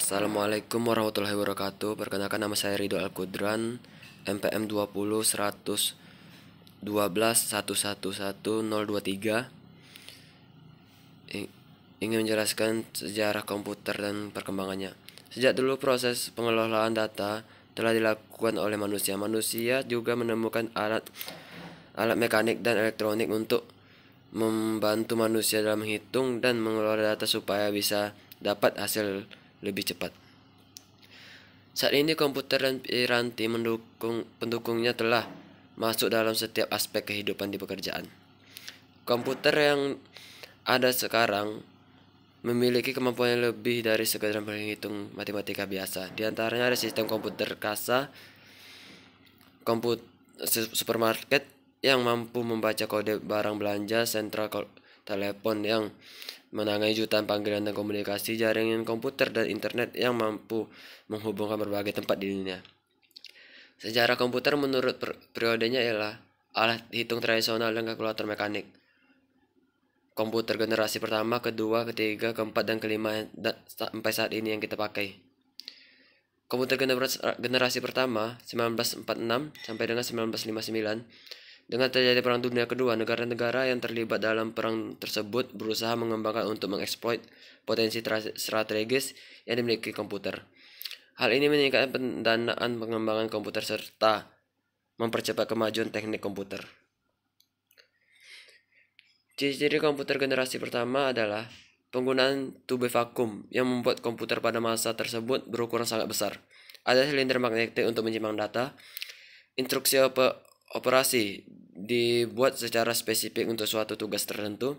Assalamualaikum warahmatullahi wabarakatuh. Perkenalkan, nama saya Ridho Al-Qudran, MPM 20 100 12 111 023. Ingin menjelaskan sejarah komputer dan perkembangannya. Sejak dulu proses pengelolaan data telah dilakukan oleh manusia. Manusia juga menemukan alat mekanik dan elektronik untuk membantu manusia dalam menghitung dan mengelola data supaya bisa dapat hasil lebih cepat. Saat ini komputer dan piranti pendukungnya telah masuk dalam setiap aspek kehidupan di pekerjaan. Komputer yang ada sekarang memiliki kemampuan yang lebih dari sekedar menghitung matematika biasa. Di antaranya ada sistem komputer kasa, supermarket yang mampu membaca kode barang belanja, sentral telepon yang menangani jutaan panggilan dan komunikasi, jaringan komputer dan internet yang mampu menghubungkan berbagai tempat di dunia. Sejarah komputer menurut periodenya ialah alat hitung tradisional dan kalkulator mekanik. Komputer generasi pertama, kedua, ketiga, keempat, dan kelima sampai saat ini yang kita pakai. Komputer generasi pertama 1946 sampai dengan 1959. Dengan terjadi Perang Dunia Kedua, negara-negara yang terlibat dalam perang tersebut berusaha mengembangkan untuk mengeksploit potensi strategis yang dimiliki komputer. Hal ini meningkatkan pendanaan pengembangan komputer serta mempercepat kemajuan teknik komputer. Ciri-ciri komputer generasi pertama adalah penggunaan tube vakum yang membuat komputer pada masa tersebut berukuran sangat besar. Ada silinder magnetik untuk menyimpan data. Instruksi operasi dibuat secara spesifik untuk suatu tugas tertentu.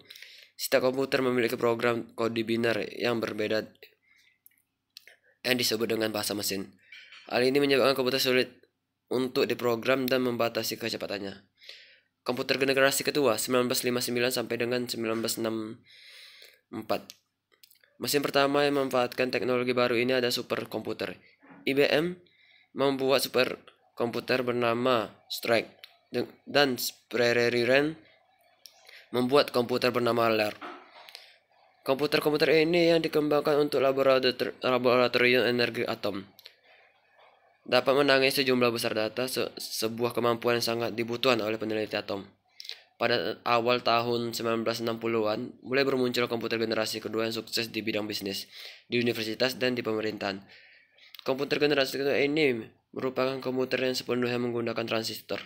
Setiap komputer memiliki program kode biner yang berbeda yang disebut dengan bahasa mesin. Hal ini menyebabkan komputer sulit untuk diprogram dan membatasi kecepatannya. Komputer generasi kedua 1959 sampai dengan 1964. Mesin pertama yang memanfaatkan teknologi baru ini ada superkomputer. IBM membuat superkomputer bernama Strike dan Prairie Ren membuat komputer bernama LAR. Komputer-komputer ini yang dikembangkan untuk laboratorium energi atom dapat menangani sejumlah besar data, sebuah kemampuan yang sangat dibutuhkan oleh peneliti atom. Pada awal tahun 1960-an, mulai bermuncul komputer generasi kedua yang sukses di bidang bisnis, di universitas, dan di pemerintahan. Komputer generasi kedua ini merupakan komputer yang sepenuhnya menggunakan transistor.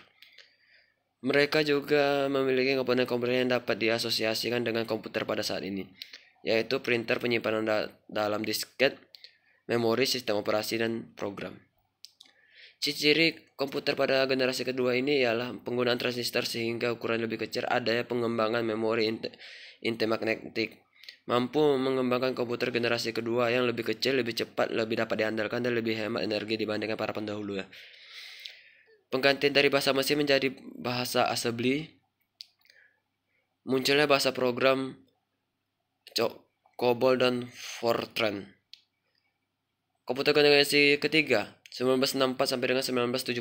Mereka juga memiliki komponen-komponen yang dapat diasosiasikan dengan komputer pada saat ini, yaitu printer, penyimpanan dalam disket, memori, sistem operasi, dan program. Ciri komputer pada generasi kedua ini ialah penggunaan transistor sehingga ukuran lebih kecil, adanya pengembangan memori intermagnetik, mampu mengembangkan komputer generasi kedua yang lebih kecil, lebih cepat, lebih dapat diandalkan, dan lebih hemat energi dibandingkan para pendahulu. Penggantian dari bahasa mesin menjadi bahasa assembly, munculnya bahasa program COBOL dan Fortran. Komputer generasi ketiga 1964 sampai dengan 1970.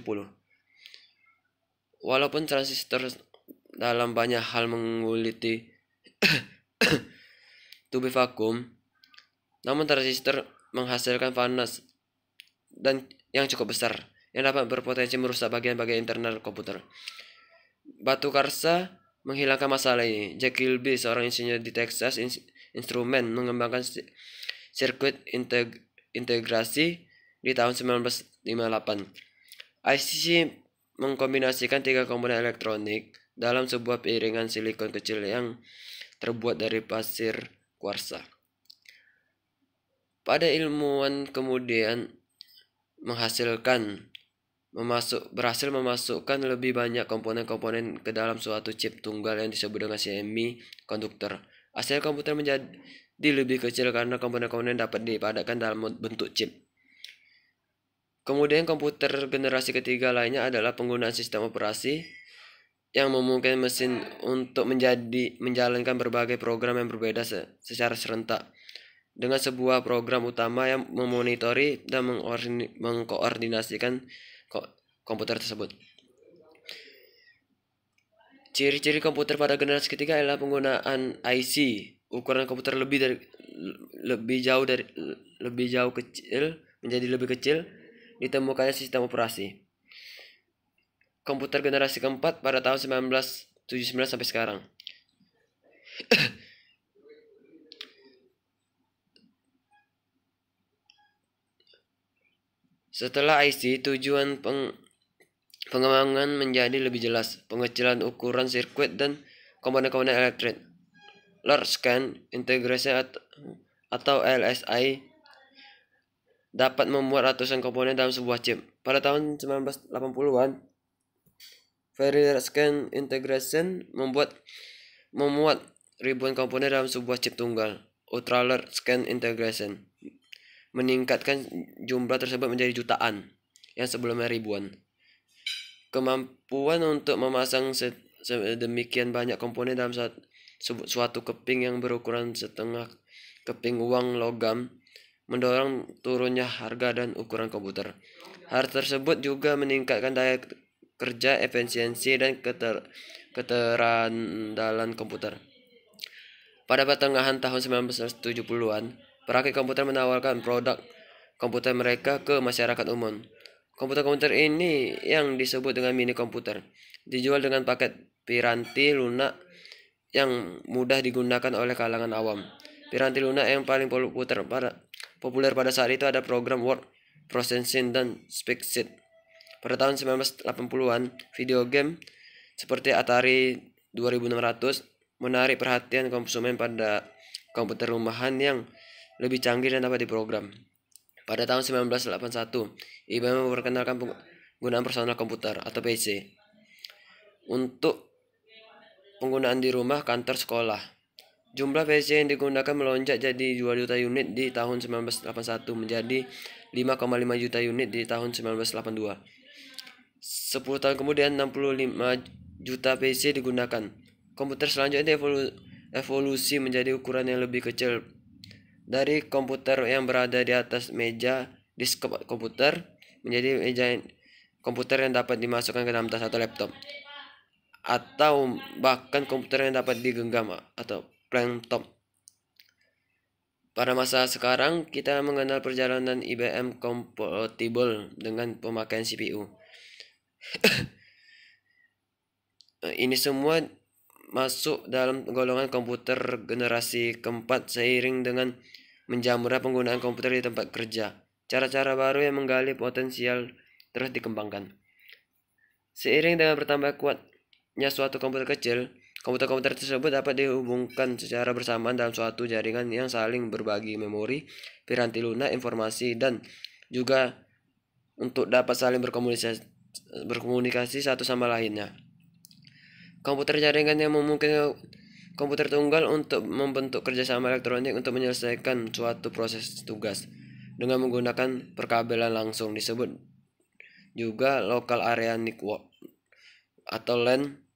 Walaupun transistor dalam banyak hal menguliti tube vakum, namun transistor menghasilkan panas dan yang cukup besar yang dapat berpotensi merusak bagian-bagian internal komputer. Batu Karsa menghilangkan masalah ini. Jack Kilby, seorang insinyur di Texas Instruments, mengembangkan sirkuit integrasi di tahun 1958. IC mengkombinasikan 3 komponen elektronik dalam sebuah piringan silikon kecil yang terbuat dari pasir kuarsa. Pada ilmuwan kemudian berhasil memasukkan lebih banyak komponen-komponen ke dalam suatu chip tunggal yang disebut dengan semi-konduktor. Hasil komputer menjadi lebih kecil karena komponen-komponen dapat dipadatkan dalam bentuk chip. Kemudian komputer generasi ketiga lainnya adalah penggunaan sistem operasi yang memungkinkan mesin untuk menjalankan berbagai program yang berbeda secara serentak dengan sebuah program utama yang memonitori dan mengkoordinasikan komputer tersebut. Ciri-ciri komputer pada generasi ketiga adalah penggunaan IC ukuran komputer lebih jauh kecil menjadi lebih kecil, ditemukannya sistem operasi komputer generasi keempat pada tahun 1979 sampai sekarang. Setelah IC, tujuan pengembangan menjadi lebih jelas. Pengecilan ukuran sirkuit dan komponen-komponen elektrik. Large Scan Integration atau LSI dapat membuat ratusan komponen dalam sebuah chip. Pada tahun 1980-an, Very Large Scan Integration memuat ribuan komponen dalam sebuah chip tunggal. Ultra Large Scan Integration meningkatkan jumlah tersebut menjadi jutaan, yang sebelumnya ribuan. Kemampuan untuk memasang sedemikian banyak komponen dalam suatu keping yang berukuran setengah keping uang logam mendorong turunnya harga dan ukuran komputer. Hal tersebut juga meningkatkan daya kerja, efisiensi, dan keterandalan komputer. Pada pertengahan tahun 1970-an, perakit komputer menawarkan produk komputer mereka ke masyarakat umum. Komputer-komputer ini yang disebut dengan mini komputer dijual dengan paket piranti lunak yang mudah digunakan oleh kalangan awam. Piranti lunak yang paling populer pada saat itu ada program word processing dan speaksheet. Pada tahun 1980-an, video game seperti Atari 2600 menarik perhatian konsumen pada komputer rumahan yang lebih canggih dan dapat diprogram. Pada tahun 1981, IBM memperkenalkan penggunaan personal komputer atau PC untuk penggunaan di rumah, kantor, sekolah. Jumlah PC yang digunakan melonjak jadi 2 juta unit di tahun 1981 menjadi 5,5 juta unit di tahun 1982. 10 tahun kemudian 65 juta PC digunakan. Komputer selanjutnya evolusi menjadi ukuran yang lebih kecil. Dari komputer yang berada di atas meja desktop komputer menjadi meja komputer yang dapat dimasukkan ke dalam tas atau laptop, atau bahkan komputer yang dapat digenggam atau laptop. Pada masa sekarang kita mengenal perjalanan IBM compatible dengan pemakaian CPU. Ini semua masuk dalam golongan komputer generasi keempat seiring dengan menjamurnya penggunaan komputer di tempat kerja. Cara-cara baru yang menggali potensial terus dikembangkan. Seiring dengan bertambah kuatnya suatu komputer kecil, komputer-komputer tersebut dapat dihubungkan secara bersamaan dalam suatu jaringan yang saling berbagi memori, piranti lunak, informasi, dan juga untuk dapat saling berkomunikasi satu sama lainnya. Komputer jaringan yang memungkinkan komputer tunggal untuk membentuk kerjasama elektronik untuk menyelesaikan suatu proses tugas dengan menggunakan perkabelan langsung, disebut juga local area network atau LAN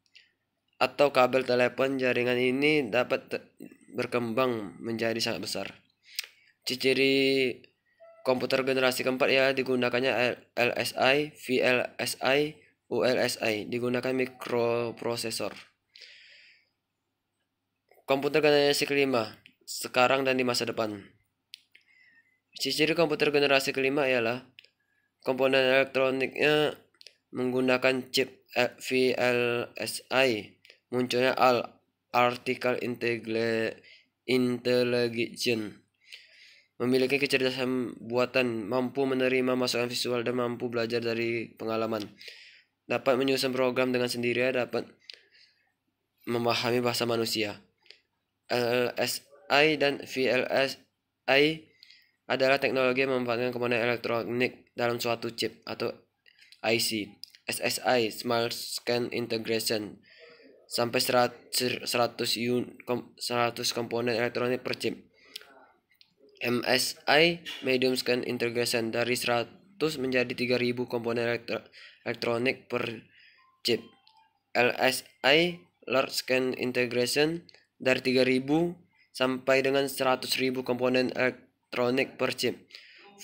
atau kabel telepon. Jaringan ini dapat berkembang menjadi sangat besar. Ciri komputer generasi keempat ya digunakannya LSI, VLSI, ULSI, digunakan mikroprosesor. Komputer generasi kelima, sekarang dan di masa depan. Ciri komputer generasi kelima ialah komponen elektroniknya menggunakan chip VLSI, munculnya Artificial Intelligence, memiliki kecerdasan buatan, mampu menerima masukan visual dan mampu belajar dari pengalaman, dapat menyusun program dengan sendirinya, dapat memahami bahasa manusia. LSI dan VLSI adalah teknologi yang memanfaatkan komponen elektronik dalam suatu chip atau IC. SSI Smart Scan Integration sampai 100 komponen elektronik per chip. MSI Medium Scan Integration dari 100 menjadi 3000 komponen elektronik per chip. LSI Large Scan Integration dari 3000 sampai dengan 100.000 komponen elektronik per chip.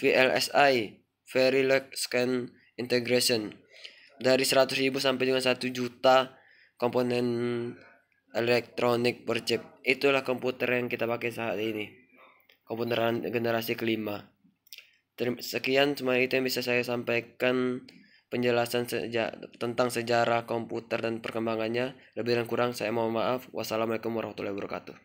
VLSI Very Large Scan Integration dari 100.000 sampai dengan 1 juta komponen elektronik berchip. Itulah komputer yang kita pakai saat ini. Komputer generasi kelima. Sekian cuma itu yang bisa saya sampaikan, penjelasan tentang sejarah komputer dan perkembangannya. Lebih dan kurang saya mohon maaf. Wassalamualaikum warahmatullahi wabarakatuh.